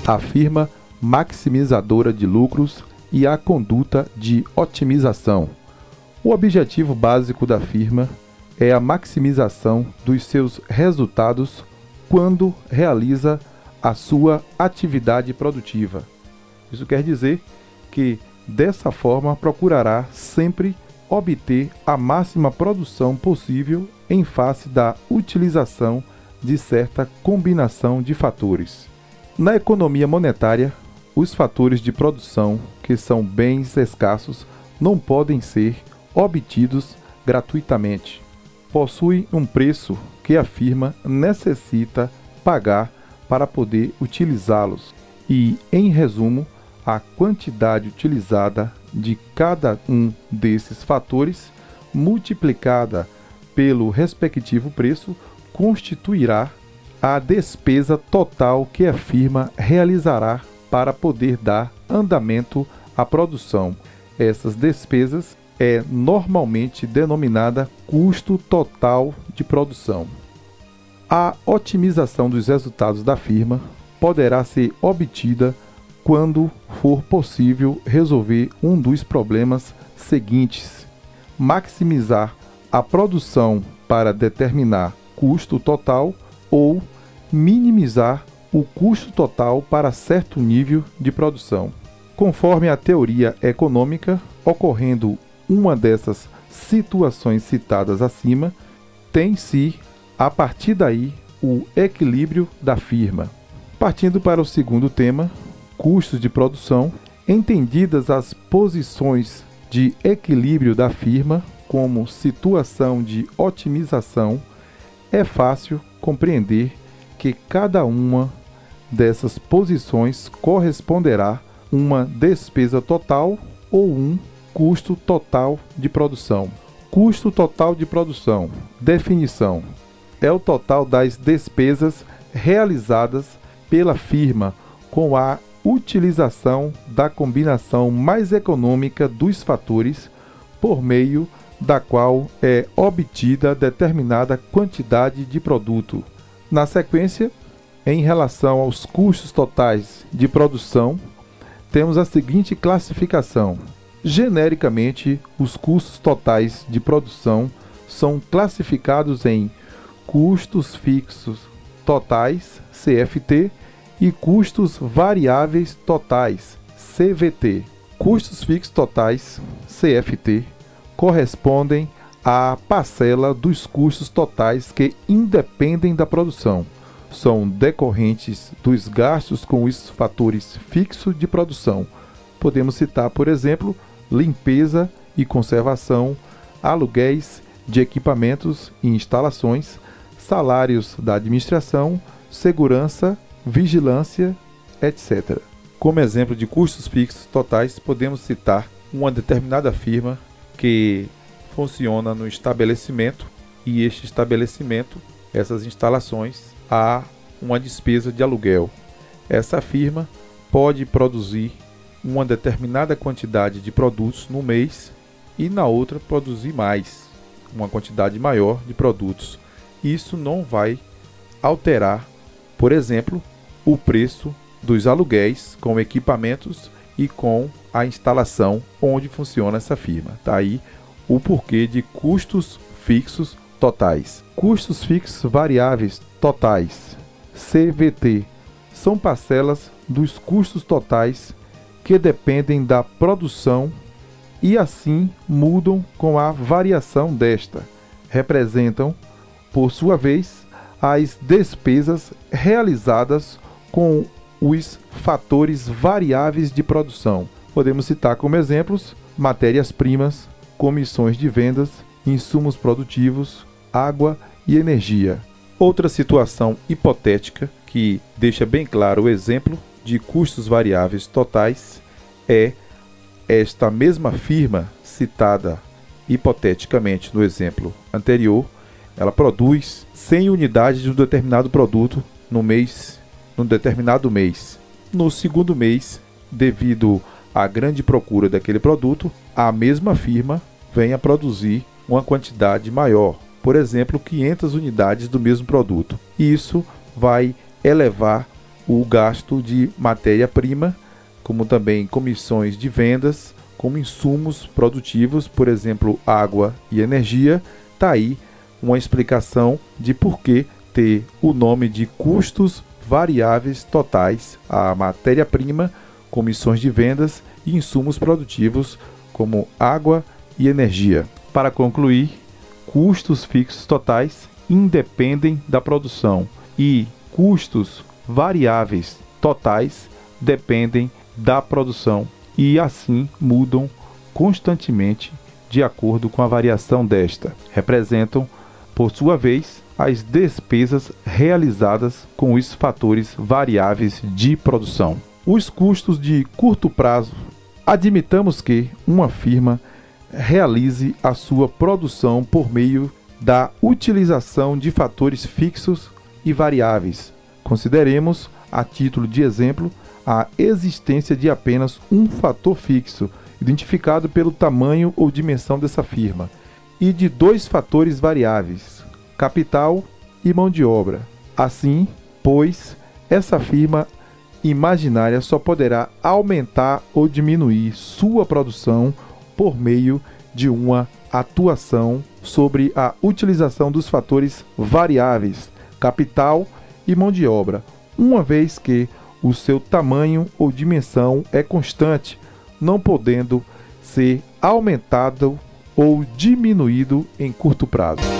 a firma maximizadora de lucros e a conduta de otimização. O objetivo básico da firma é a maximização dos seus resultados quando realiza a sua atividade produtiva. Isso quer dizer que, dessa forma, procurará sempre obter a máxima produção possível em face da utilização de certa combinação de fatores. Na economia monetária, os fatores de produção, que são bens escassos, não podem ser obtidos gratuitamente. Possuem um preço que a firma necessita pagar para poder utilizá-los e, em resumo, a quantidade utilizada de cada um desses fatores multiplicada pelo respectivo preço constituirá a despesa total que a firma realizará para poder dar andamento à produção. Essas despesas é normalmente denominada custo total de produção. A otimização dos resultados da firma poderá ser obtida quando for possível resolver um dos problemas seguintes: maximizar a produção para determinar custo total ou minimizar o custo total para certo nível de produção. Conforme a teoria econômica, ocorrendo uma dessas situações citadas acima, tem-se, a partir daí, o equilíbrio da firma. Partindo para o segundo tema, custos de produção, entendidas as posições de equilíbrio da firma como situação de otimização, é fácil compreender que cada uma dessas posições corresponderá uma despesa total ou um custo total de produção. Custo total de produção. Definição: é o total das despesas realizadas pela firma com a utilização da combinação mais econômica dos fatores por meio da qual é obtida determinada quantidade de produto. Na sequência, em relação aos custos totais de produção, temos a seguinte classificação. Genericamente, os custos totais de produção são classificados em custos fixos totais, CFT, e custos variáveis totais, CVT. Custos fixos totais, CFT, correspondem à parcela dos custos totais que independem da produção. São decorrentes dos gastos com os fatores fixos de produção. Podemos citar, por exemplo, limpeza e conservação, aluguéis de equipamentos e instalações, salários da administração, segurança, vigilância, etc. Como exemplo de custos fixos totais, podemos citar uma determinada firma que funciona no estabelecimento e este estabelecimento, essas instalações, há uma despesa de aluguel. Essa firma pode produzir uma determinada quantidade de produtos no mês e na outra produzir mais, uma quantidade maior de produtos. Isso não vai alterar, por exemplo, o preço dos aluguéis com equipamentos e com a instalação onde funciona essa firma. Tá aí o porquê de custos fixos totais. Custos fixos variáveis totais, CVT, são parcelas dos custos totais que dependem da produção e assim mudam com a variação desta. Representam, por sua vez, as despesas realizadas com os fatores variáveis de produção. Podemos citar como exemplos matérias-primas, comissões de vendas, insumos produtivos, água e energia. Outra situação hipotética que deixa bem claro o exemplo de custos variáveis totais é esta mesma firma citada hipoteticamente no exemplo anterior. Ela produz 100 unidades de um determinado produto num determinado mês. No segundo mês, devido à grande procura daquele produto, a mesma firma vem a produzir uma quantidade maior, por exemplo, 500 unidades do mesmo produto. Isso vai elevar o gasto de matéria-prima, como também comissões de vendas, como insumos produtivos, por exemplo, água e energia. Está aí uma explicação de por que ter o nome de custos variáveis totais a matéria-prima, comissões de vendas e insumos produtivos, como água e energia. Para concluir, custos fixos totais independem da produção e custos variáveis totais dependem da produção e assim mudam constantemente de acordo com a variação desta. Representam, por sua vez, as despesas realizadas com os fatores variáveis de produção. Os custos de curto prazo. Admitamos que uma firma realize a sua produção por meio da utilização de fatores fixos e variáveis. Consideremos, a título de exemplo, a existência de apenas um fator fixo, identificado pelo tamanho ou dimensão dessa firma, e de dois fatores variáveis, capital e mão de obra. Assim, pois, essa firma imaginária só poderá aumentar ou diminuir sua produção por meio de uma atuação sobre a utilização dos fatores variáveis, capital e mão de obra, uma vez que o seu tamanho ou dimensão é constante, não podendo ser aumentado ou diminuído em curto prazo.